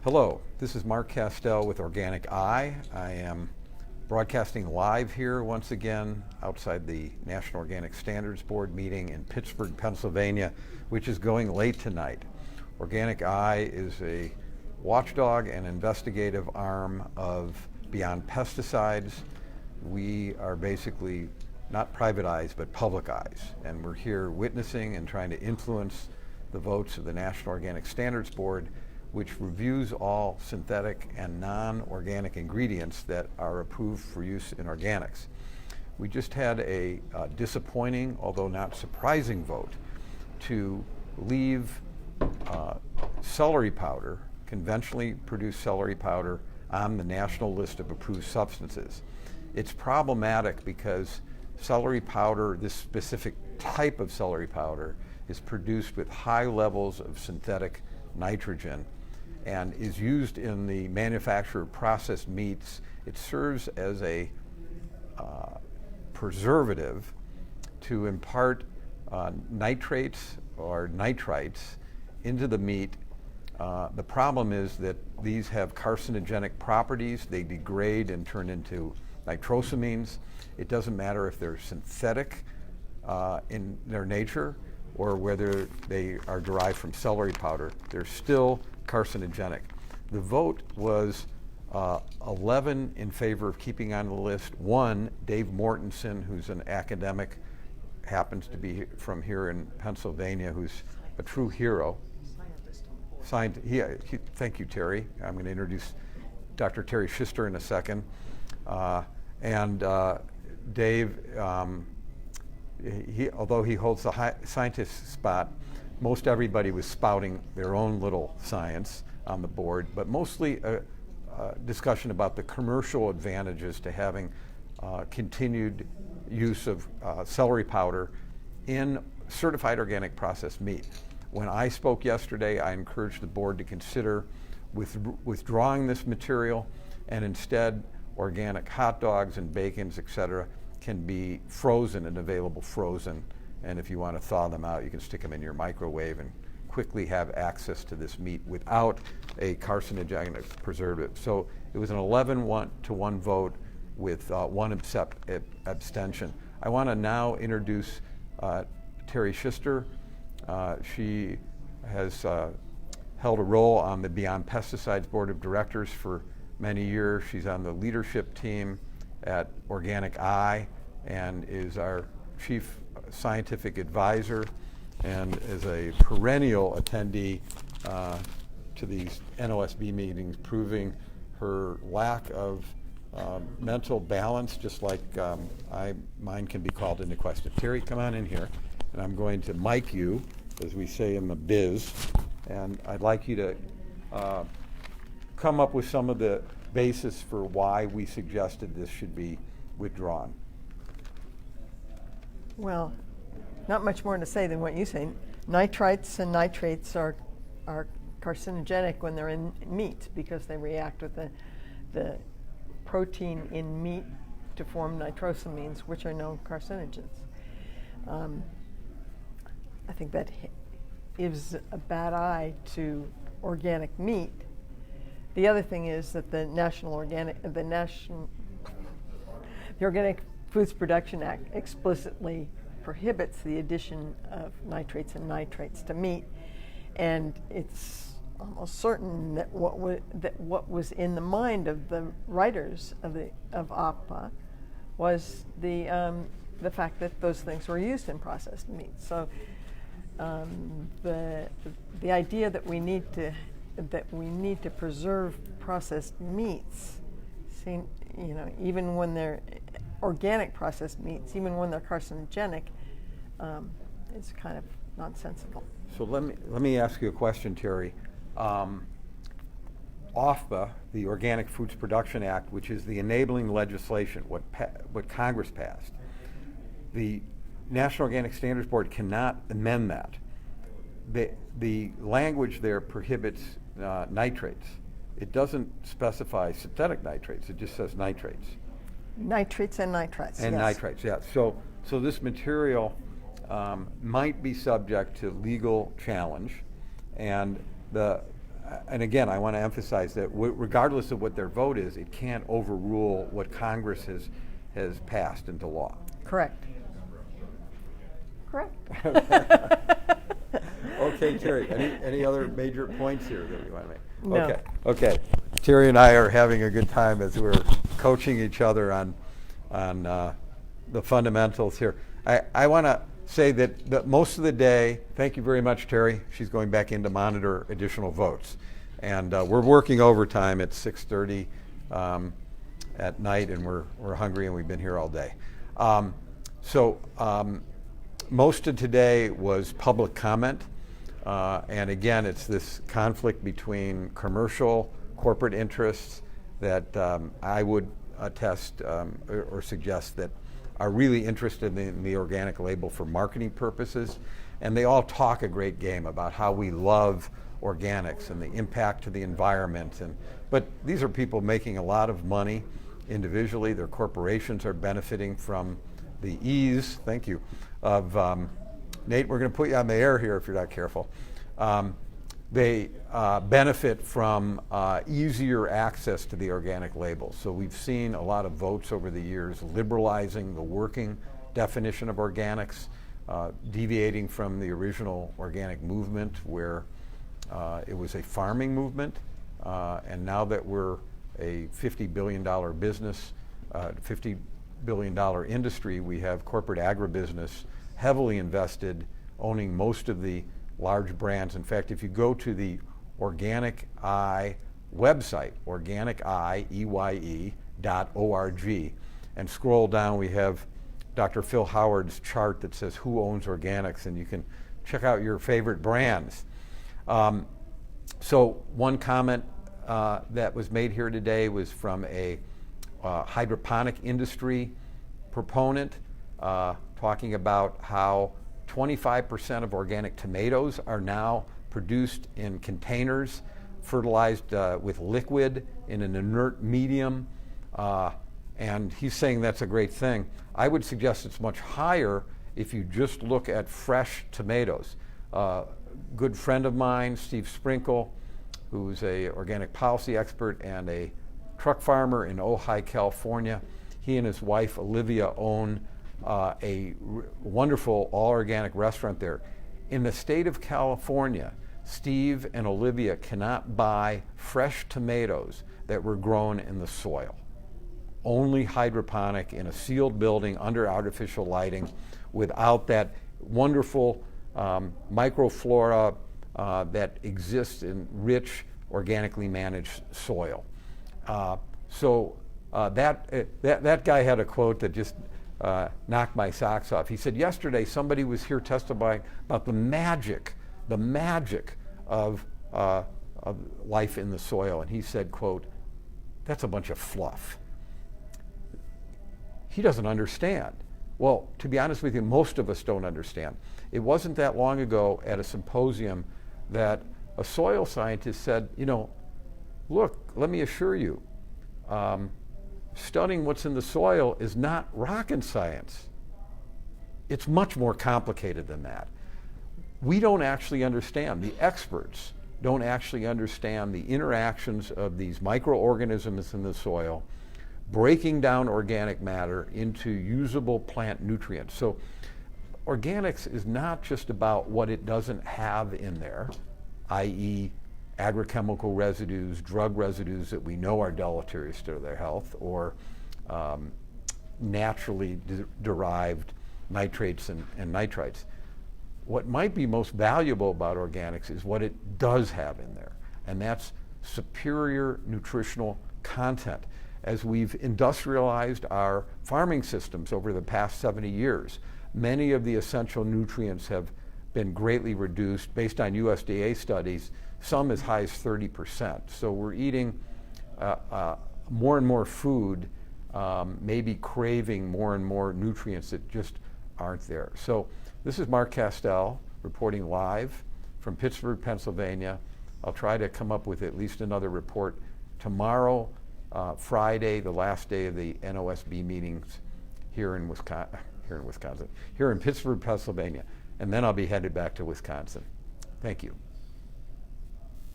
Hello, this is Mark Castell with Organic Eye. I am broadcasting live here once again outside the National Organic Standards Board meeting in Pittsburgh, Pennsylvania, which is going late tonight. Organic Eye is a watchdog and investigative arm of Beyond Pesticides. We are basically not private eyes, but public eyes, and we're here witnessing and trying to influence the votes of the National Organic Standards Board, which reviews all synthetic and non-organic ingredients that are approved for use in organics. We just had a disappointing, although not surprising, vote to leave celery powder, conventionally produced celery powder, on the national list of approved substances. It's problematic because celery powder, this specific type of celery powder, is produced with high levels of synthetic nitrogen and is used in the manufacture of processed meats. It serves as a preservative to impart nitrates or nitrites into the meat. The problem is that these have carcinogenic properties. They degrade and turn into nitrosamines. It doesn't matter if they're synthetic in their nature or whether they are derived from celery powder. They're still carcinogenic. The vote was 11 in favor of keeping on the list. 1, Dave Mortensen, who's an academic, happens to be from here in Pennsylvania, who's a true hero. Thank you, Terry. I'm going to introduce Dr. Terry Schuster in a second. Dave, although he holds the high scientist spot, most everybody was spouting their own little science on the board, but mostly a discussion about the commercial advantages to having continued use of celery powder in certified organic processed meat. When I spoke yesterday, I encouraged the board to consider withdrawing this material, and instead organic hot dogs and bacons, etc., can be frozen and available frozen. And if you want to thaw them out, you can stick them in your microwave and quickly have access to this meat without a carcinogenic preservative. So it was an 11-1 vote with one abstention. I want to now introduce Terry Schuster. She has held a role on the Beyond Pesticides Board of Directors for many years. She's on the leadership team at Organic Eye and is our chief scientific advisor and is a perennial attendee to these NOSB meetings, proving her lack of mental balance, just like mine can be called into question. Terry, come on in here, and I'm going to mic you, as we say in the biz, and I'd like you to come up with some of the basis for why we suggested this should be withdrawn. Well, not much more to say than what you say. Nitrites and nitrates are carcinogenic when they're in meat because they react with the protein in meat to form nitrosamines, which are known carcinogens. I think that gives a bad eye to organic meat. The other thing is that the Organic Foods Production Act explicitly prohibits the addition of nitrates and nitrites to meat, and it's almost certain that what was in the mind of the writers of APA was the fact that those things were used in processed meat. So the idea that we need to preserve processed meats, even when they're organic processed meats, even when they're carcinogenic, is kind of nonsensical. So let me ask you a question, Terry. OFPA, the Organic Foods Production Act, which is the enabling legislation, what Congress passed, the National Organic Standards Board cannot amend that. The language there prohibits nitrates. It doesn't specify synthetic nitrates. It just says nitrates. Nitrates and nitrites. And yes. nitrates, yeah. So this material might be subject to legal challenge, and and again, I want to emphasize that regardless of what their vote is, it can't overrule what Congress has passed into law. Correct. Correct. Okay, Terry, any other major points here that we want to make? No. Okay. Terry and I are having a good time as we're coaching each other on the fundamentals here. I want to say that most of the day, thank you very much, Terry. She's going back in to monitor additional votes. And we're working overtime at 6:30 at night, and we're hungry, and we've been here all day. Most of today was public comment. And again, it's this conflict between commercial, corporate interests that I would attest or suggest that are really interested in the organic label for marketing purposes. And they all talk a great game about how we love organics and the impact to the environment. But these are people making a lot of money individually. Their corporations are benefiting from the ease, thank you, of, Nate, we're going to put you on the air here if you're not careful. They benefit from easier access to the organic label. So we've seen a lot of votes over the years liberalizing the working definition of organics, deviating from the original organic movement where it was a farming movement. And now that we're a $50 billion business, $50 billion industry, we have corporate agribusiness heavily invested, owning most of the large brands. In fact, if you go to the Organic Eye website, organiceye.org, and scroll down, we have Dr. Phil Howard's chart that says who owns organics, and you can check out your favorite brands. So one comment that was made here today was from a hydroponic industry proponent talking about how 25% of organic tomatoes are now produced in containers, fertilized with liquid in an inert medium, and he's saying that's a great thing. I would suggest it's much higher if you just look at fresh tomatoes. Good friend of mine, Steve Sprinkle, who's a organic policy expert and a truck farmer in Ojai, California, he and his wife Olivia own a wonderful all-organic restaurant there. In the state of California, Steve and Olivia cannot buy fresh tomatoes that were grown in the soil. Only hydroponic in a sealed building under artificial lighting without that wonderful microflora that exists in rich, organically managed soil. That guy had a quote that just knocked my socks off. He said, yesterday somebody was here testifying about the magic of life in the soil. And he said, quote, that's a bunch of fluff. He doesn't understand. Well, to be honest with you, most of us don't understand. It wasn't that long ago at a symposium that a soil scientist said, look, let me assure you, studying what's in the soil is not rocket science. It's much more complicated than that. We don't actually understand, the experts don't actually understand the interactions of these microorganisms in the soil, breaking down organic matter into usable plant nutrients. So organics is not just about what it doesn't have in there, i.e. agrochemical residues, drug residues that we know are deleterious to their health, or naturally derived nitrates and nitrites. What might be most valuable about organics is what it does have in there, and that's superior nutritional content. As we've industrialized our farming systems over the past 70 years, many of the essential nutrients have been greatly reduced based on USDA studies, some as high as 30%. So we're eating more and more food, maybe craving more and more nutrients that just aren't there. So this is Mark Castell reporting live from Pittsburgh, Pennsylvania. I'll try to come up with at least another report tomorrow, Friday, the last day of the NOSB meetings here in Pittsburgh, Pennsylvania. And then I'll be headed back to Wisconsin. Thank you.